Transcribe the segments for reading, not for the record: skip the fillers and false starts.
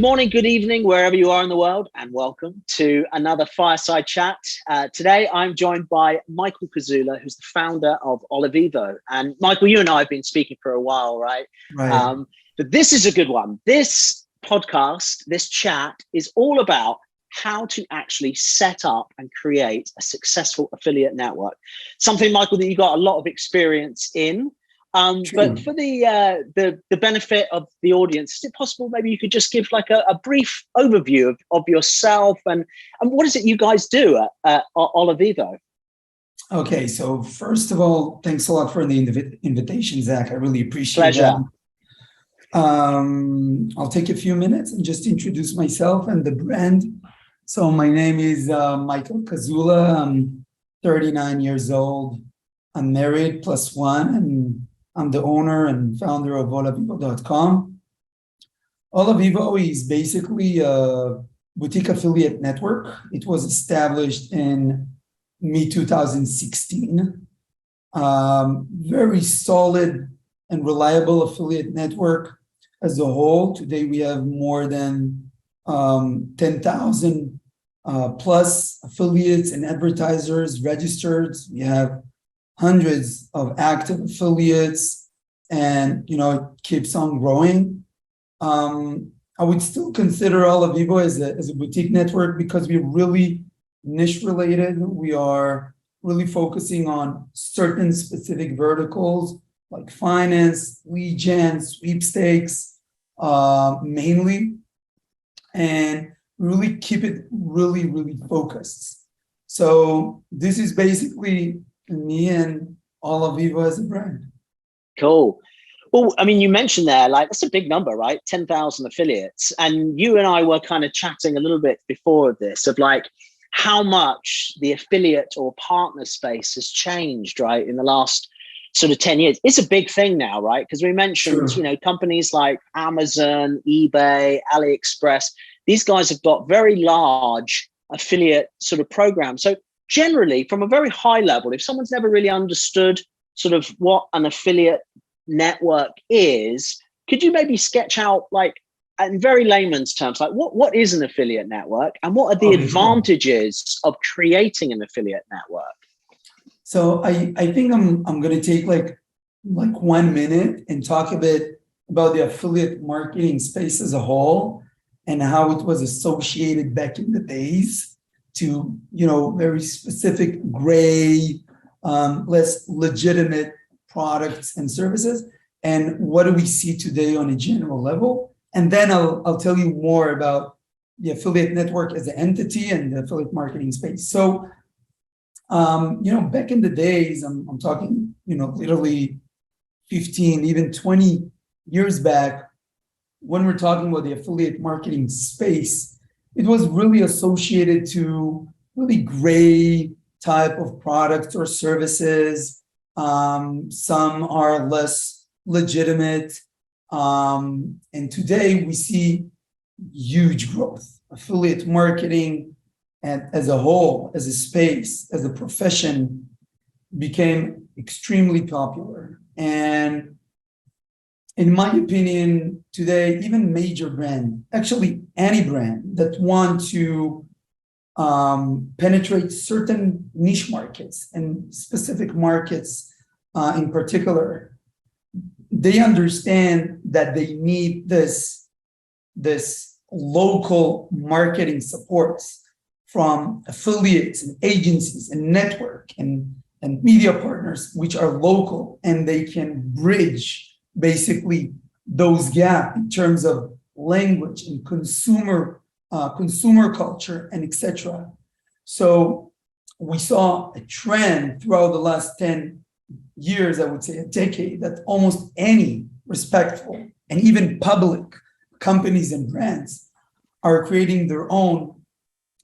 morning, good evening, wherever you are in the world, and welcome to another Fireside Chat. Today, I'm joined by Micheal Kazula, who's the founder of Olavivo. And Micheal, you and I have been speaking for a while, right? Right. But this is a good one. This podcast, this chat is all about how to actually set up and create a successful affiliate network. Something, Micheal, that you got a lot of experience in. But for the benefit of the audience, is it possible maybe you could just give like a brief overview of yourself and what is it you guys do at Olavivo? Okay, so first of all, thanks a lot for the invitation, Zach. I really appreciate Pleasure. that. I'll take a few minutes and just introduce myself and the brand. So my name is Micheal Kazula. I'm 39 years old. I'm married +1, and I'm the owner and founder of Olavivo.com. Olavivo is basically a boutique affiliate network. It was established in mid-2016. Very solid and reliable affiliate network as a whole. Today we have more than 10,000 plus affiliates and advertisers registered. We have hundreds of active affiliates, and it keeps on growing. I would still consider Olavivo as a boutique network because we're really niche related. We are really focusing on certain specific verticals like finance, lead gen, sweepstakes, mainly, and really keep it really focused. So this is basically me and Olavivo as a brand. Cool. Well, I mean, you mentioned there, like, that's a big number, right? 10,000 affiliates. And you and I were kind of chatting a little bit before this of like how much the affiliate or partner space has changed, right, in the last sort of 10 years. It's a big thing now, right? Because we mentioned, Sure. Companies like Amazon, eBay, AliExpress, these guys have got very large affiliate sort of programs. So generally, from a very high level, if someone's never really understood sort of what an affiliate network is, could you maybe sketch out, like, in very layman's terms, like what is an affiliate network and what are the Okay, sure. advantages of creating an affiliate network? So I think I'm gonna take like 1 minute and talk a bit about the affiliate marketing space as a whole and how it was associated back in the days to very specific gray, less legitimate products and services, and what do we see today on a general level. And then I'll tell you more about the affiliate network as an entity and the affiliate marketing space. So back in the days, I'm talking literally 15, even 20 years back, when we're talking about the affiliate marketing space, it was really associated to really gray type of products or services. Some are less legitimate. And today we see huge growth. Affiliate marketing and as a whole, as a space, as a profession, became extremely popular. And in my opinion, today, even major brand, actually any brand that want to penetrate certain niche markets and specific markets in particular, they understand that they need this local marketing supports from affiliates and agencies and network and media partners, which are local, and they can bridge basically those gaps in terms of language and consumer culture and etc. So we saw a trend throughout the last 10 years, I would say a decade, that almost any respectful and even public companies and brands are creating their own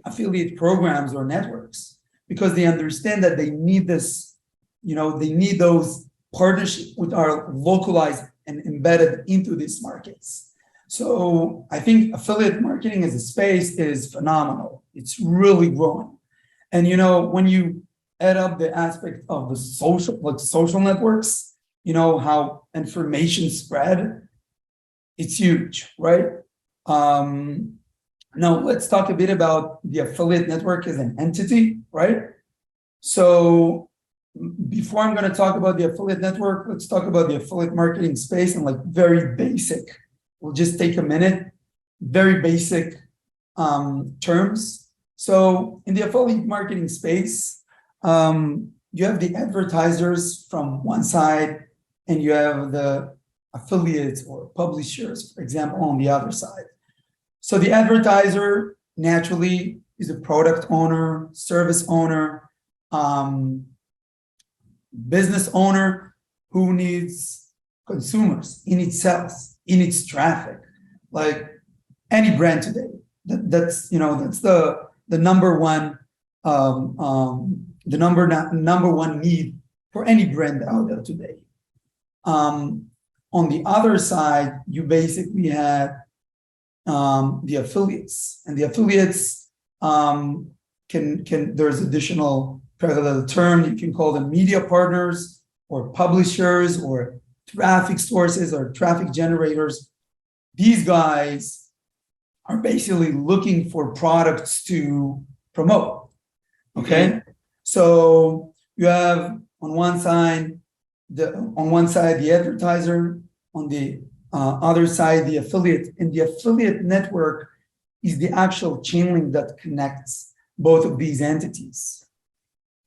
affiliate programs or networks because they understand that they need this, they need those partnerships which are localized and embedded into these markets. So I think affiliate marketing as a space is phenomenal. It's really growing. And when you add up the aspect of the social networks, how information spread, it's huge, right? Now let's talk a bit about the affiliate network as an entity, right? So before I'm going to talk about the affiliate network, let's talk about the affiliate marketing space and like very basic. We'll just take a minute, very basic terms. So in the affiliate marketing space, you have the advertisers from one side and you have the affiliates or publishers, for example, on the other side. So the advertiser naturally is a product owner, service owner, business owner who needs consumers, he needs sales, he needs traffic, like any brand today. That's the number one number one need for any brand out there today. On the other side, you basically have the affiliates, and the affiliates can there's additional parallel term, you can call them media partners or publishers or traffic sources or traffic generators. These guys are basically looking for products to promote. Okay, so you have on one side the advertiser, on the other side the affiliate, and the affiliate network is the actual chain link that connects both of these entities,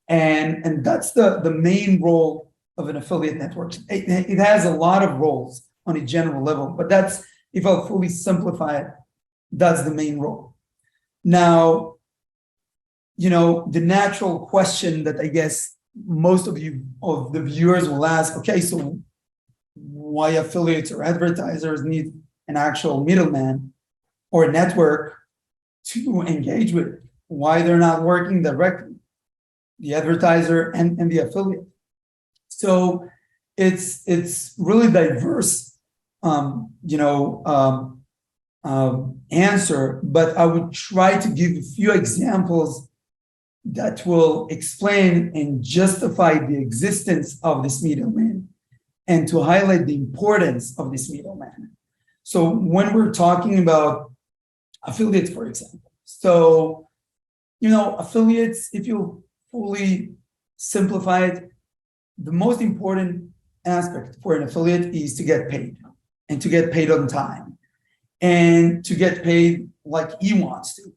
and that's the main role of an affiliate network. It has a lot of roles on a general level, but that's, if I'll fully simplify it, that's the main role. Now, the natural question that I guess most of the viewers will ask, okay, so why affiliates or advertisers need an actual middleman or a network to engage with? Why they're not working directly, the advertiser and the affiliate? So it's really diverse, answer, but I would try to give a few examples that will explain and justify the existence of this middleman and to highlight the importance of this middleman. So when we're talking about affiliates, for example, so, affiliates, if you fully simplify it, the most important aspect for an affiliate is to get paid, and to get paid on time, and to get paid like he wants to,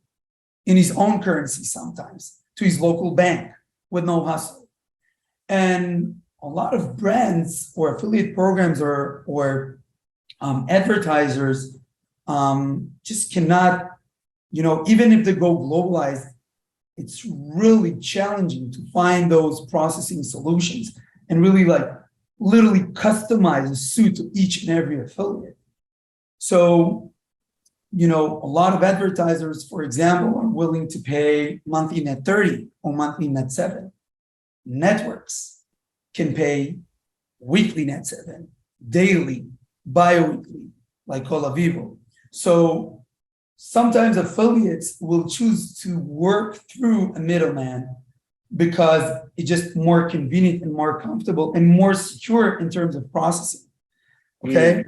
in his own currency sometimes, to his local bank with no hustle. And a lot of brands or affiliate programs or advertisers just cannot, even if they go globalized, it's really challenging to find those processing solutions and really literally customize a suit to each and every affiliate. So, a lot of advertisers, for example, are willing to pay monthly net 30 or monthly net 7. Networks can pay weekly net 7, daily, bi-weekly, like Olavivo. So sometimes affiliates will choose to work through a middleman because it's just more convenient and more comfortable and more secure in terms of processing. Okay.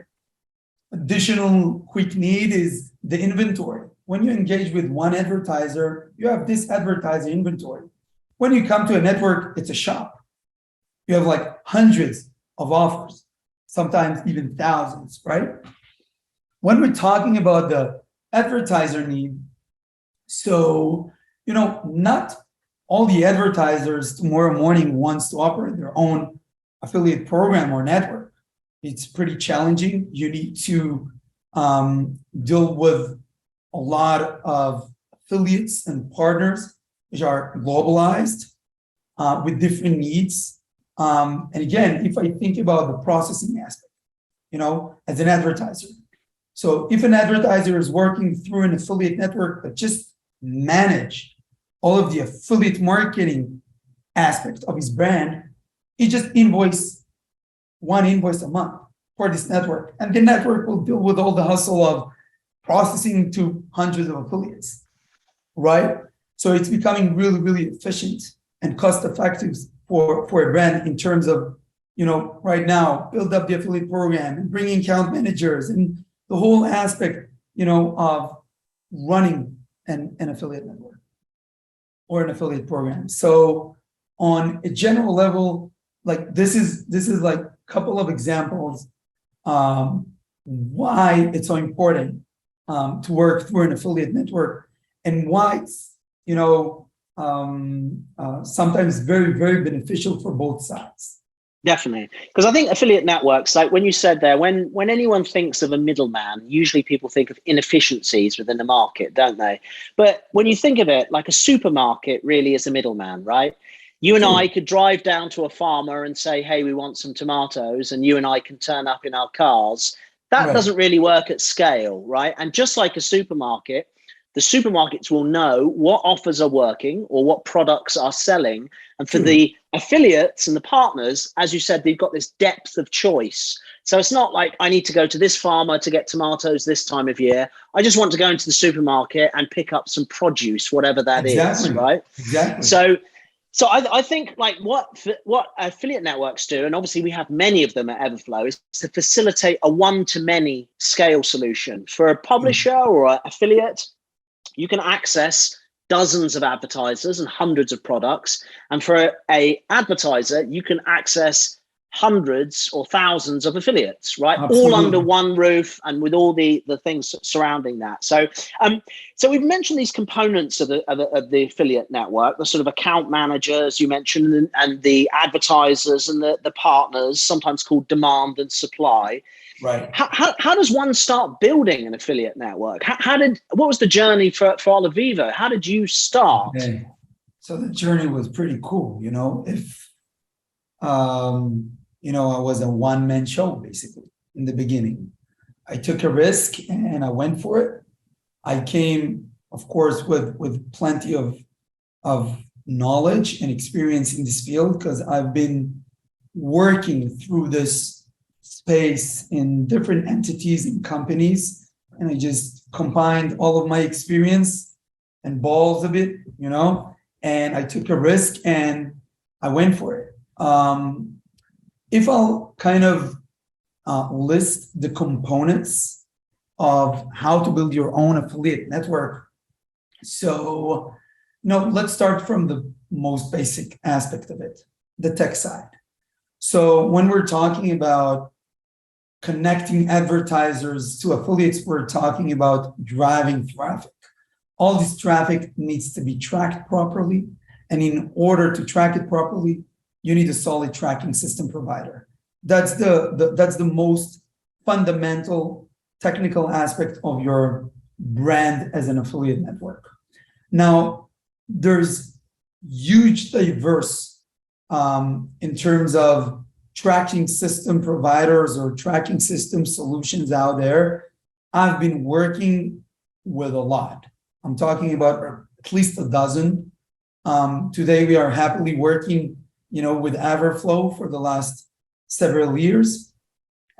Additional quick need is the inventory. When you engage with one advertiser, you have this advertiser inventory. When you come to a network, it's a shop. You have hundreds of offers, sometimes even thousands, right? When we're talking about the advertiser need, so, not all the advertisers tomorrow morning wants to operate their own affiliate program or network. It's pretty challenging. You need to deal with a lot of affiliates and partners which are globalized with different needs. And again, if I think about the processing aspect, as an advertiser. So if an advertiser is working through an affiliate network that just manage all of the affiliate marketing aspect of his brand, he just one invoice a month for this network. And the network will deal with all the hustle of processing to hundreds of affiliates, right? So it's becoming really, really efficient and cost effective for a brand in terms of, right now, build up the affiliate program and bring in account managers and the whole aspect of running an affiliate network or an affiliate program. So on a general level, like this is like a couple of examples why it's so important to work through an affiliate network, and why it's sometimes very, very beneficial for both sides. Definitely. Because I think affiliate networks, like when you said there, when anyone thinks of a middleman, usually people think of inefficiencies within the market, don't they? But when you think of it, like a supermarket really is a middleman, right? You and I could drive down to a farmer and say, hey, we want some tomatoes, and you and I can turn up in our cars. That doesn't really work at scale, right? And just like a supermarket, the supermarkets will know what offers are working or what products are selling. And for the affiliates and the partners, as you said, they've got this depth of choice. So it's not like I need to go to this farmer to get tomatoes this time of year. I just want to go into the supermarket and pick up some produce, whatever that is, right? Exactly. So I think like what affiliate networks do, and obviously we have many of them at Everflow, is to facilitate a one-to-many scale solution. For a publisher or an affiliate, you can access dozens of advertisers and hundreds of products. And for a advertiser, you can access hundreds or thousands of affiliates, right? Absolutely. All under one roof and with all the things surrounding that. So we've mentioned these components of the affiliate network, the sort of account managers you mentioned, and the advertisers and the partners, sometimes called demand and supply. Right. How does one start building an affiliate network? What was the journey for Olavivo? How did you start? Okay. So the journey was pretty cool. I was a one-man show basically in the beginning. I took a risk and I went for it. I came, of course, with plenty of knowledge and experience in this field, because I've been working through this space in different entities and companies, and I just combined all of my experience and balls a bit, and I took a risk and I went for it. If I'll kind of list the components of how to build your own affiliate network. So, let's start from the most basic aspect of it, the tech side. So when we're talking about connecting advertisers to affiliates, we're talking about driving traffic. All this traffic needs to be tracked properly. And in order to track it properly, you need a solid tracking system provider. That's the most fundamental technical aspect of your brand as an affiliate network. Now, there's huge diverse in terms of tracking system providers or tracking system solutions out there. I've been working with a lot. I'm talking about at least a dozen. Today, we are happily working with Everflow for the last several years.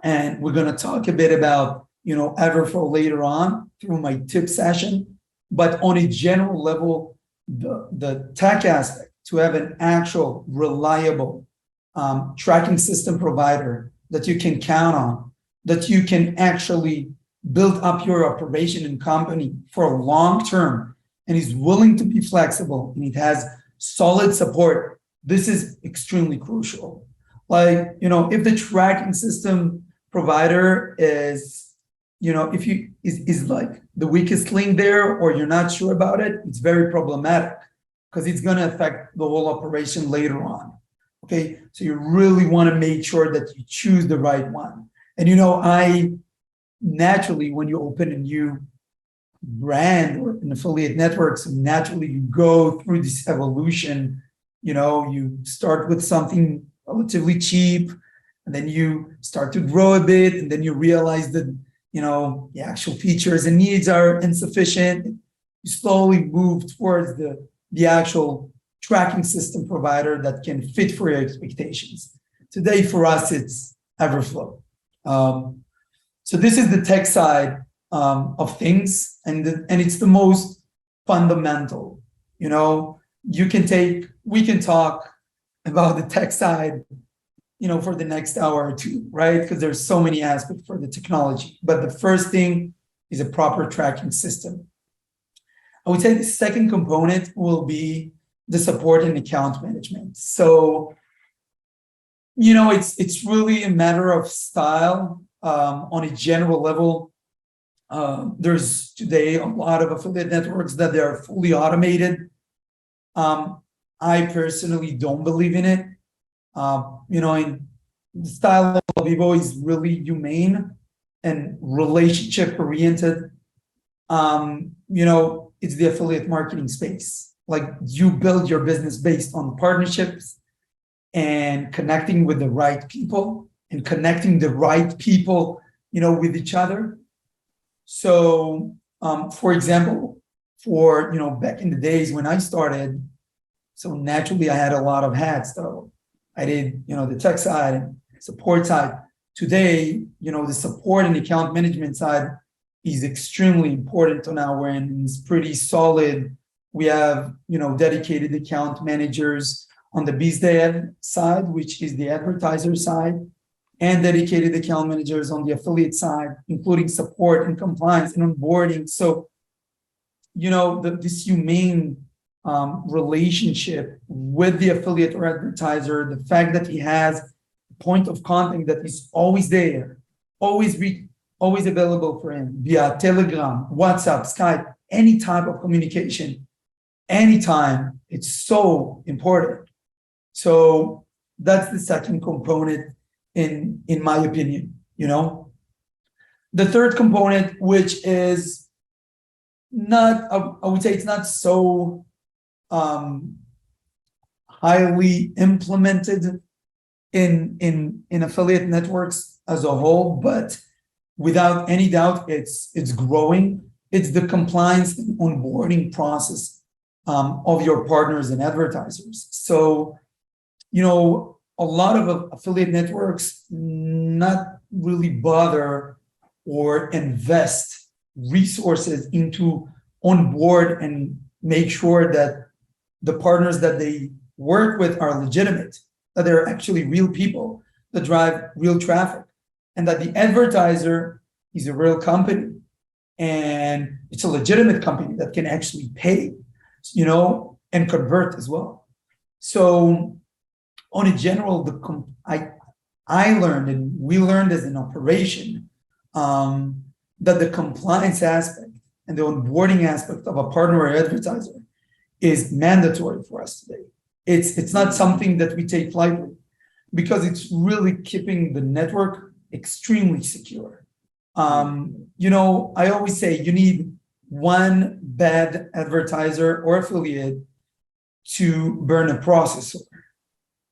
And we're going to talk a bit about, Everflow later on through my tip session. But on a general level, the tech aspect, to have an actual reliable tracking system provider that you can count on, that you can actually build up your operation and company for long term, and is willing to be flexible, and it has solid support. This is extremely crucial. Like, if the tracking system provider is, is like the weakest link there, or you're not sure about it, it's very problematic, because it's going to affect the whole operation later on. Okay. So you really want to make sure that you choose the right one. And, I naturally, when you open a new brand or an affiliate network, so naturally you go through this evolution. You start with something relatively cheap, and then you start to grow a bit, and then you realize that, the actual features and needs are insufficient. You slowly move towards the actual tracking system provider that can fit for your expectations. Today, for us, it's Everflow. So this is the tech side of things, and it's the most fundamental. We can talk about the tech side, for the next hour or two, right? Because there's so many aspects for the technology. But the first thing is a proper tracking system. I would say the second component will be the support and account management. So, it's really a matter of style. On a general level, there's today a lot of affiliate networks that they are fully automated. I personally don't believe in it. In the style of Olavivo is really humane and relationship oriented. It's the affiliate marketing space. Like, you build your business based on partnerships and connecting with the right people and connecting the right people, with each other. So, for example, back in the days when I started, so naturally I had a lot of hats. So I did, the tech side and support side. Today, the support and account management side is extremely important on our end. It's pretty solid. We have, dedicated account managers on the BizDev side, which is the advertiser side, and dedicated account managers on the affiliate side, including support and compliance and onboarding. So, this humane relationship with the affiliate or advertiser, the fact that he has a point of contact that is always there, always available for him via Telegram, WhatsApp, Skype, any type of communication, anytime, it's so important. So that's the second component in my opinion. The third component, which is not, I would say it's not so highly implemented in affiliate networks as a whole, but without any doubt, it's growing. It's the compliance and onboarding process of your partners and advertisers. So, a lot of affiliate networks not really bother or invest resources into onboard and make sure that the partners that they work with are legitimate, that they're actually real people that drive real traffic, and that the advertiser is a real company and it's a legitimate company that can actually pay, and convert as well. So on a general, I learned, and we learned as an operation, that the compliance aspect and the onboarding aspect of a partner or advertiser is mandatory for us today. It's not something that we take lightly, because it's really keeping the network extremely secure. I always say you need one bad advertiser or affiliate to burn a processor.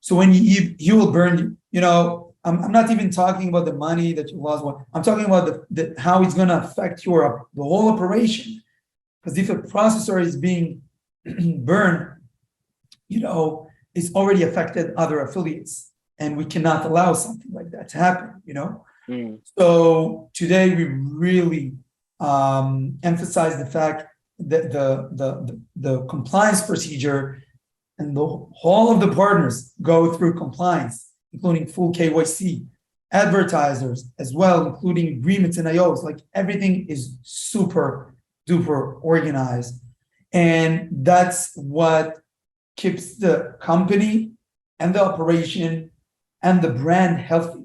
So when he will burn you, I'm not even talking about the money that you lost. I'm talking about the how it's going to affect the whole operation. Because if a processor is being burned, it's already affected other affiliates, and we cannot allow something like that to happen. So today we really emphasize the fact that the compliance procedure and all of the partners go through compliance, including full KYC, advertisers as well, including agreements and IOs. Like, everything is super duper organized. And that's what keeps the company and the operation and the brand healthy.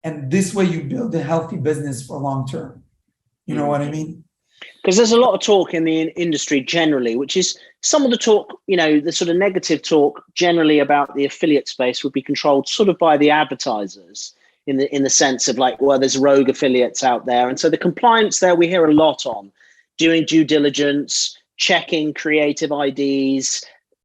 And this way you build a healthy business for long term. You know what I mean? Because there's a lot of talk in the industry generally, which is some of the talk, the sort of negative talk generally about the affiliate space would be controlled sort of by the advertisers in the sense of like, well, there's rogue affiliates out there. And so the compliance there, we hear a lot on doing due diligence, checking creative IDs,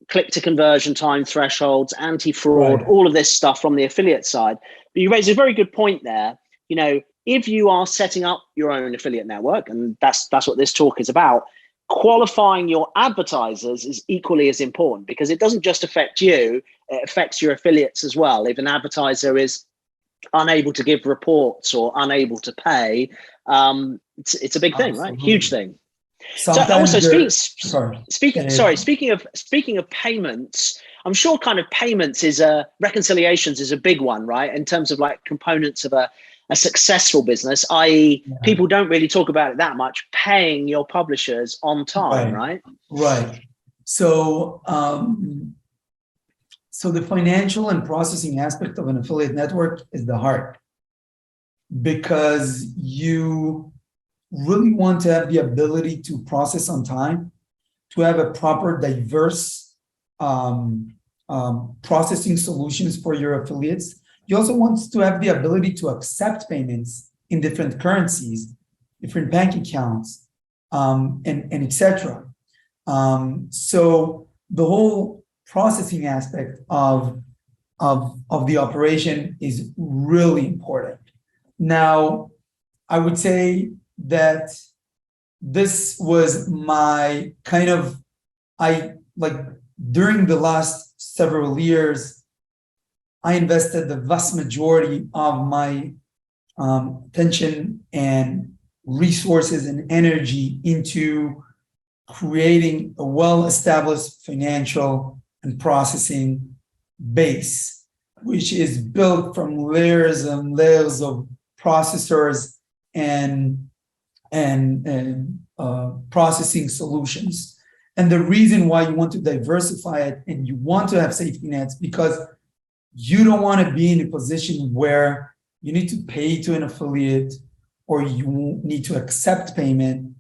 click to conversion time thresholds, anti-fraud, all of this stuff from the affiliate side. But you raise a very good point there. If you are setting up your own affiliate network, and that's what this talk is about, qualifying your advertisers is equally as important, because it doesn't just affect you, it affects your affiliates as well. If an advertiser is unable to give reports or unable to pay, it's a big thing, right? Huge thing. Sometimes speaking of payments, I'm sure kind of payments reconciliations is a big one, right? In terms of like components of a a successful business, i.e. Yeah. people don't really talk about it that much, paying your publishers on time, Right. right? Right. So, so the financial and processing aspect of an affiliate network is the heart, because you really want to have the ability to process on time, to have a proper, diverse processing solutions for your affiliates. You also want to have the ability to accept payments in different currencies, different bank accounts, and etc. So the whole processing aspect of the operation is really important. Now, I would say that this was my kind of, I like during the last several years, I invested the vast majority of my attention and resources and energy into creating a well-established financial and processing base, which is built from layers and layers of processors and processing solutions. And the reason why you want to diversify it and you want to have safety nets, because you don't want to be in a position where you need to pay to an affiliate or you need to accept payment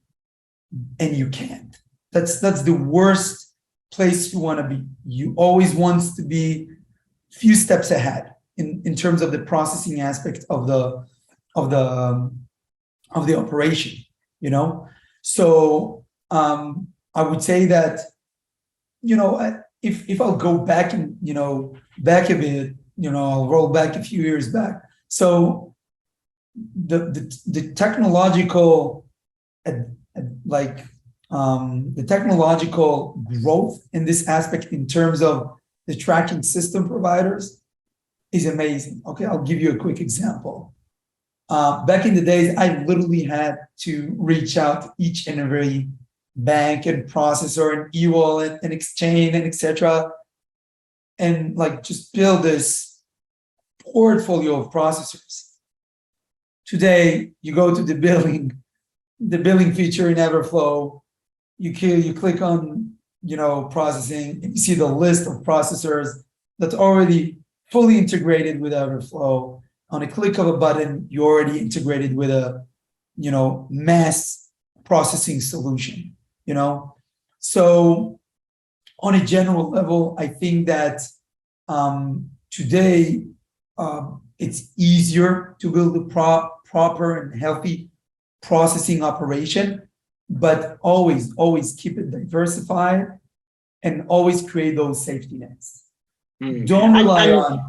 and you can't. That's the worst place you want to be. You always want to be a few steps ahead in terms of the processing aspect of the operation, you know. So I would say that, you know, if I'll go back and, you know, back a bit, you know, I'll roll back a few years back. So the technological the technological growth in this aspect in terms of the tracking system providers is amazing. Okay, I'll give you a quick example. Back in the days, I literally had to reach out to each and every bank and processor and e-wallet and exchange and etc. And like just build this portfolio of processors. Today, you go to the billing feature in Everflow, you click on, you know, processing, and you see the list of processors that's already fully integrated with Everflow. On a click of a button, you're already integrated with a, you know, mass processing solution, you know. So on a general level, I think that today it's easier to build a proper and healthy processing operation, but always keep it diversified and always create those safety nets. Don't rely on.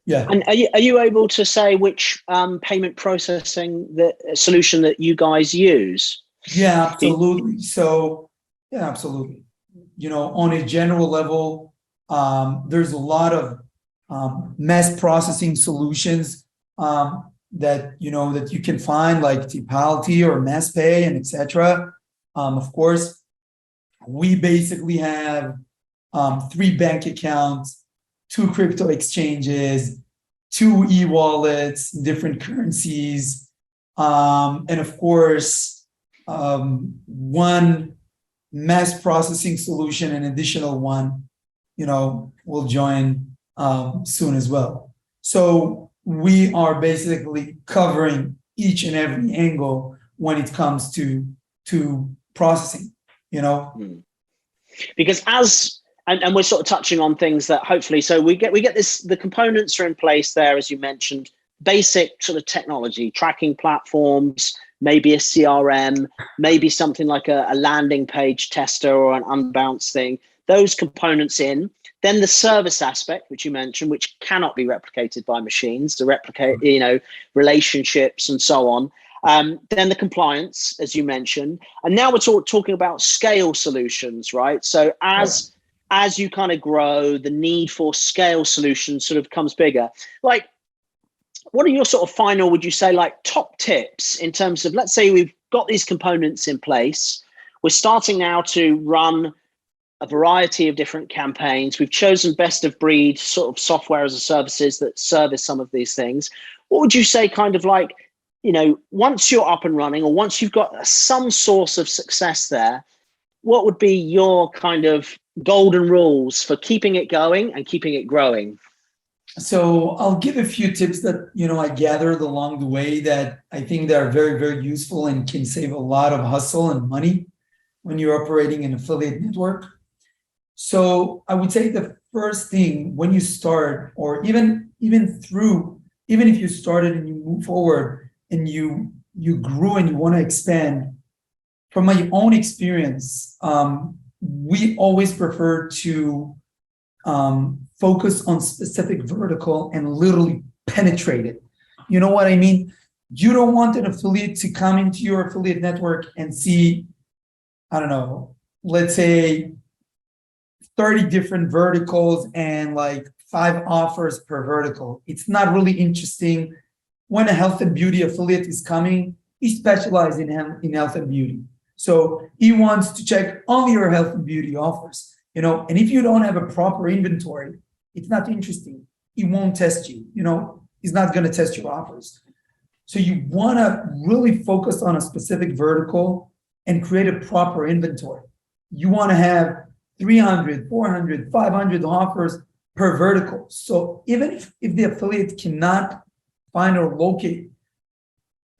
Yeah. And are you able to say which payment processing solution that you guys use? Yeah, absolutely. So, yeah, absolutely. You know, on a general level, there's a lot of mass processing solutions that, you know, that you can find, like Tipalti or MassPay and etc. Of course, we basically have 3 bank accounts, 2 crypto exchanges, 2 e-wallets, different currencies, and of course, 1 mass processing solution, an additional one, you know, will join soon as well. So we are basically covering each and every angle when it comes to processing, you know. Because and we're sort of touching on things that hopefully, so we get this, the components are in place there, as you mentioned, basic sort of technology, tracking platforms, maybe a CRM, maybe something like a landing page tester or an unbounce thing, those components in. Then the service aspect, which you mentioned, which cannot be replicated by machines, to replicate, you know, relationships and so on. Then the compliance, as you mentioned, and now we're talking about scale solutions, right? So as you kind of grow, the need for scale solutions sort of comes bigger. Like, what are your sort of final, would you say, like top tips in terms of, let's say we've got these components in place, we're starting now to run a variety of different campaigns. We've chosen best of breed sort of software as a services that service some of these things. what would you say kind of like, once you're up and running, or once you've got some source of success there, what would be your kind of golden rules for keeping it going and keeping it growing? So I'll give a few tips that, I gathered along the way that I think that are very, very useful and can save a lot of hustle and money when you're operating an affiliate network. So I would say the first thing when you start, or even if you started and you move forward and you grew and you want to expand, from my own experience, we always prefer to focus on specific vertical and literally penetrate it. You know what I mean? You don't want an affiliate to come into your affiliate network and see, I don't know, let's say 30 different verticals and like 5 offers per vertical. It's not really interesting. When a health and beauty affiliate is coming, he specializes in health and beauty. So he wants to check only your health and beauty offers, and if you don't have a proper inventory, it's not interesting. He won't test you, he's not going to test your offers. So you want to really focus on a specific vertical and create a proper inventory. You want to have 300, 400, 500 offers per vertical. So even if the affiliate cannot find or locate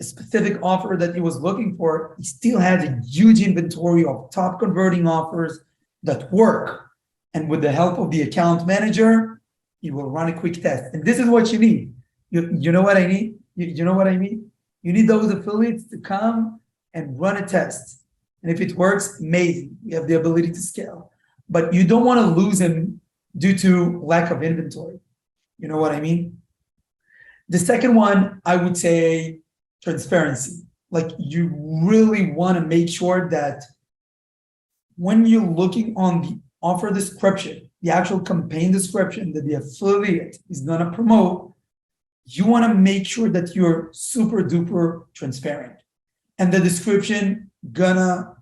a specific offer that he was looking for, he still has a huge inventory of top converting offers that work. And with the help of the account manager, he will run a quick test. And this is what you need. You know what I need? You know what I mean? You need those affiliates to come and run a test. And if it works, amazing. We have the ability to scale. But you don't want to lose him due to lack of inventory. You know what I mean? The second one, I would say transparency. Like, you really want to make sure that when you're looking on the offer description, the actual campaign description that the affiliate is going to promote, you want to make sure that you're super duper transparent. And the description gonna,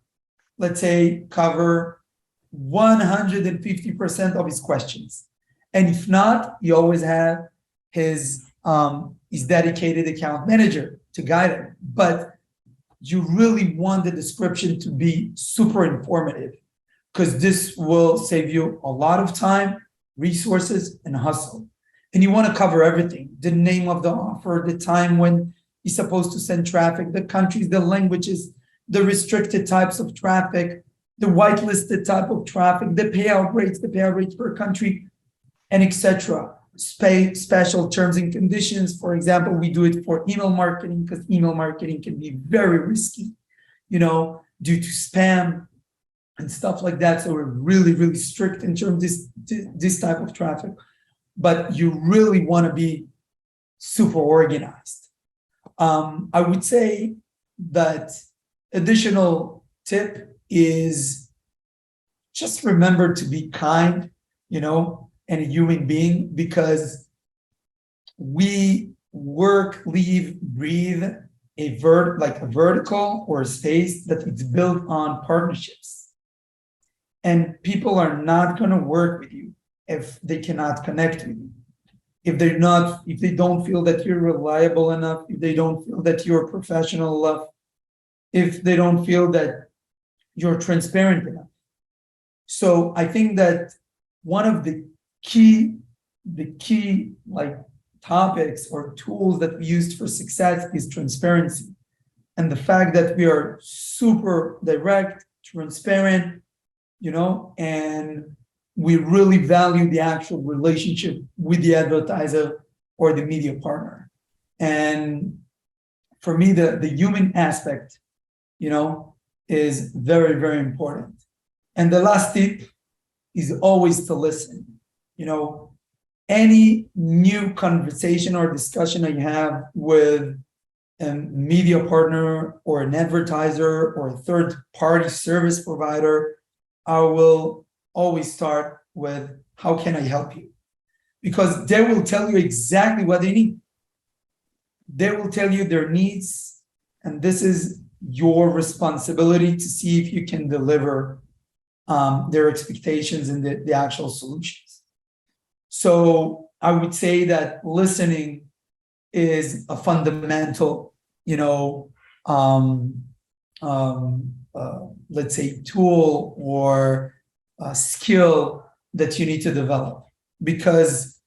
let's say, cover 150% of his questions. And if not, you always have his dedicated account manager to guide him. But you really want the description to be super informative, because this will save you a lot of time, resources, and hustle. And you want to cover everything: the name of the offer, the time when you're supposed to send traffic, the countries, the languages, the restricted types of traffic, the whitelisted type of traffic, the payout rates per country, and etc. Special terms and conditions. For example, we do it for email marketing because email marketing can be very risky, due to spam and stuff like that. So we're really, really strict in terms of this type of traffic. But you really want to be super organized. I would say that additional tip is just remember to be kind, and a human being, because we work, live, breathe a vertical or a space that it's built on partnerships. And people are not going to work with you if they cannot connect with you. If they don't feel that you're reliable enough, if they don't feel that you're professional enough, if they don't feel that you're transparent enough. So I think that one of the key topics or tools that we used for success is transparency. And the fact that we are super direct, transparent, and we really value the actual relationship with the advertiser or the media partner. And for me, the human aspect, is very, very important. And the last tip is always to listen. Any new conversation or discussion that you have with a media partner or an advertiser or a third-party service provider, I will always start with, how can I help you? Because they will tell you exactly what they need. They will tell you their needs, and this is your responsibility to see if you can deliver their expectations and the actual solutions. So I would say that listening is a fundamental, um, let's say, tool or skill that you need to develop, because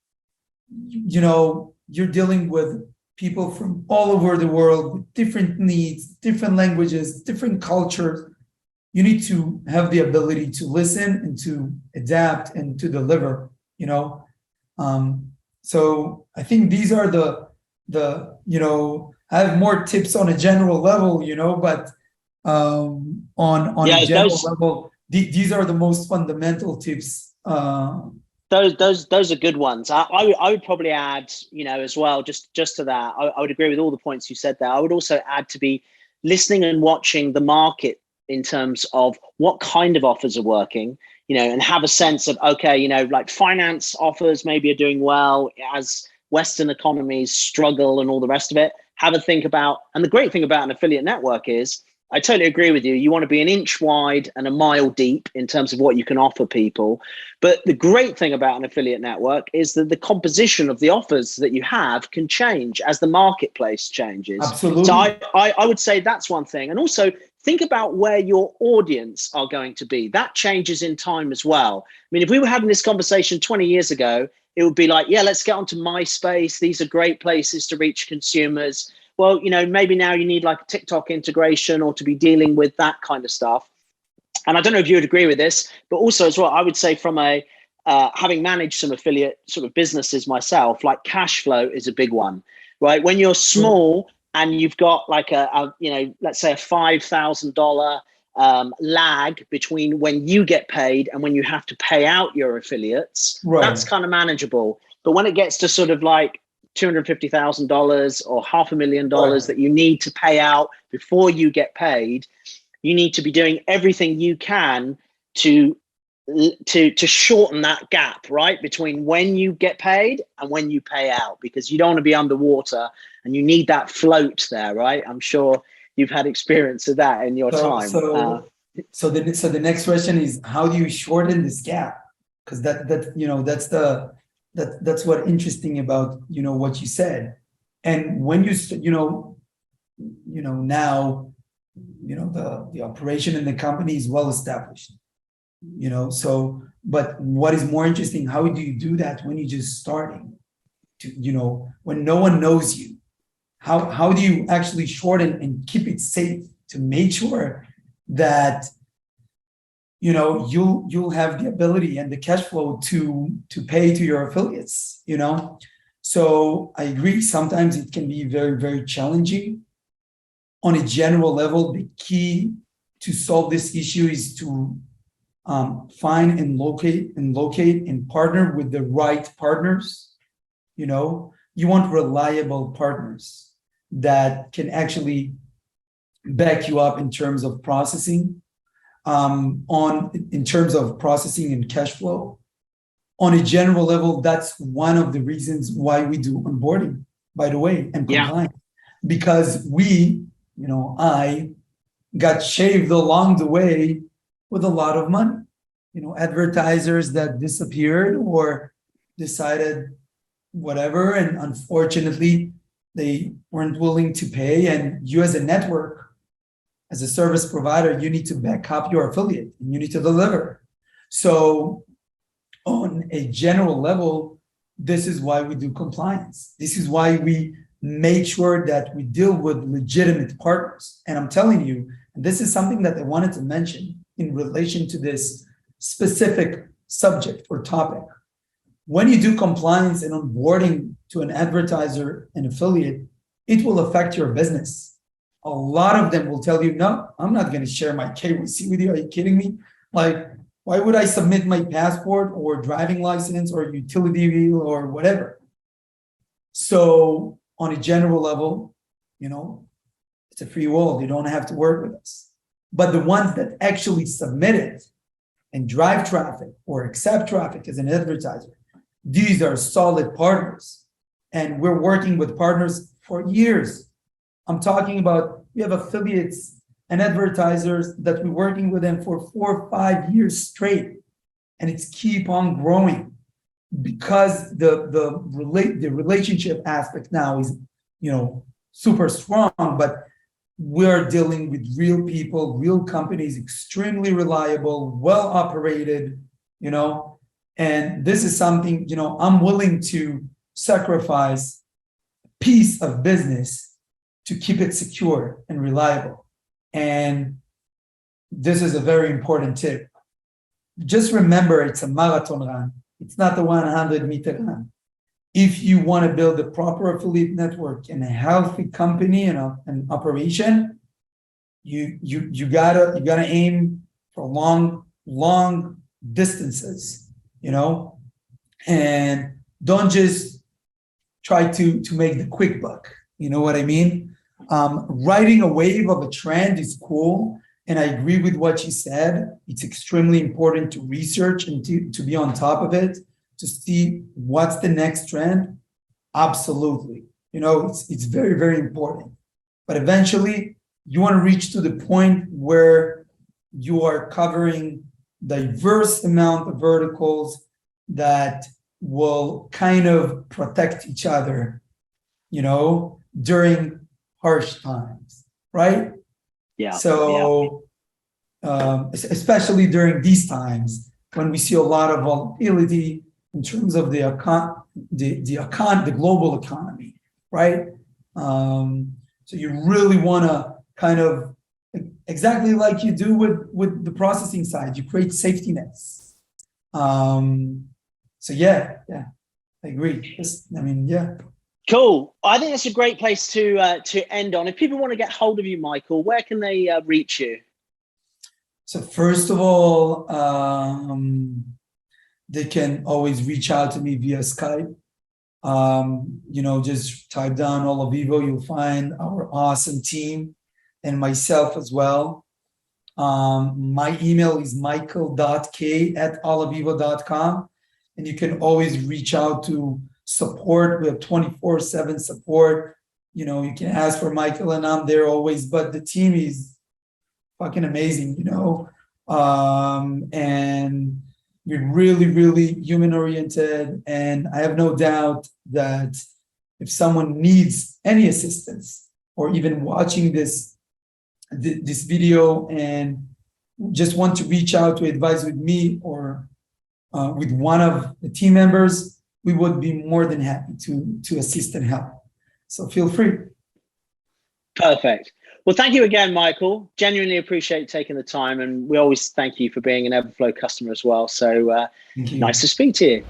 you're dealing with people from all over the world with different needs, different languages, different cultures. You need to have the ability to listen and to adapt and to deliver, so I think these are I have more tips on a general level, but on a Yeah, general level, these are the most fundamental tips. Those are good ones. I would probably add, as well, just to that, I would agree with all the points you said there. I would also add to be listening and watching the market in terms of what kind of offers are working, and have a sense of, okay, like finance offers maybe are doing well as Western economies struggle and all the rest of it. Have a think about, and the great thing about an affiliate network is, I totally agree with you. You want to be an inch wide and a mile deep in terms of what you can offer people. But the great thing about an affiliate network is that the composition of the offers that you have can change as the marketplace changes. Absolutely. So I would say that's one thing. And also think about where your audience are going to be. That changes in time as well. I mean, if we were having this conversation 20 years ago, it would be like, yeah, let's get onto MySpace. These are great places to reach consumers. Well, maybe now you need like a TikTok integration or to be dealing with that kind of stuff. And I don't know if you would agree with this, but also as well, I would say from having managed some affiliate sort of businesses myself, like cash flow is a big one, right? When you're small and you've got like let's say a $5,000 lag between when you get paid and when you have to pay out your affiliates, right, that's kind of manageable. But when it gets to sort of like $250,000 or $500,000 right, that you need to pay out before you get paid, you need to be doing everything you can to shorten that gap, right, between when you get paid and when you pay out, because you don't want to be underwater and you need that float there, right? I'm sure you've had experience of that in your time. So the next question is, how do you shorten this gap? Because that's what interesting about what you said. And when now the operation in the company is well established, so but what is more interesting, how do you do that when you're just starting to when no one knows you? How do you actually shorten and keep it safe to make sure that you'll have the ability and the cash flow to pay to your affiliates, So I agree, sometimes it can be very, very challenging. On a general level, the key to solve this issue is to find and locate and partner with the right partners. You want reliable partners that can actually back you up in terms of processing, in terms of processing and cash flow. On a general level, that's one of the reasons why we do onboarding, by the way, and compliance. Because I got shaved along the way with a lot of money. Advertisers that disappeared or decided whatever, and unfortunately, they weren't willing to pay. And you as a network, as a service provider, you need to back up your affiliate and you need to deliver. So on a general level, this is why we do compliance. This is why we make sure that we deal with legitimate partners. And I'm telling you, and this is something that I wanted to mention in relation to this specific subject or topic. When you do compliance and onboarding to an advertiser and affiliate, it will affect your business. A lot of them will tell you, no, I'm not going to share my KYC with you. Are you kidding me? Like, why would I submit my passport or driving license or utility bill or whatever? So on a general level, it's a free world. You don't have to work with us. But the ones that actually submit it and drive traffic or accept traffic as an advertiser, these are solid partners. And we're working with partners for years. I'm talking about, we have affiliates and advertisers that we're working with them for 4 or 5 years straight. And it's keep on growing because the relationship aspect now is super strong, but we're dealing with real people, real companies, extremely reliable, well operated, and this is something, I'm willing to sacrifice a piece of business to keep it secure and reliable. And this is a very important tip. Just remember, it's a marathon run. It's not a 100-meter run. If you want to build a proper affiliate network and a healthy company and an operation, you gotta aim for long distances, and don't just try to make the quick buck. You know what I mean? Riding a wave of a trend is cool, and I agree with what you said. It's extremely important to research and to be on top of it, to see what's the next trend. Absolutely. It's very, very important. But eventually, you want to reach to the point where you are covering diverse amount of verticals that will kind of protect each other, during harsh times, right? Yeah. So, especially during these times when we see a lot of volatility in terms of the global economy, right? So you really want to kind of, exactly like you do with the processing side, you create safety nets. So yeah, I agree. Yeah. Cool. I think that's a great place to end on. If people want to get hold of you, Micheal, where can they reach you? So first of all, they can always reach out to me via Skype. Just type down Olavivo, you'll find our awesome team and myself as well. My email is micheal.k@olavivo.com, and you can always reach out to support. We have 24/7 support. You can ask for Micheal, and I'm there always, but the team is fucking amazing, and we're really, really human oriented. And I have no doubt that if someone needs any assistance or even watching this video and just want to reach out to advise with me or with one of the team members, we would be more than happy to assist and help. So feel free. Perfect. Well, thank you again, Micheal. Genuinely appreciate taking the time, and we always thank you for being an Everflow customer as well. So nice to speak to you.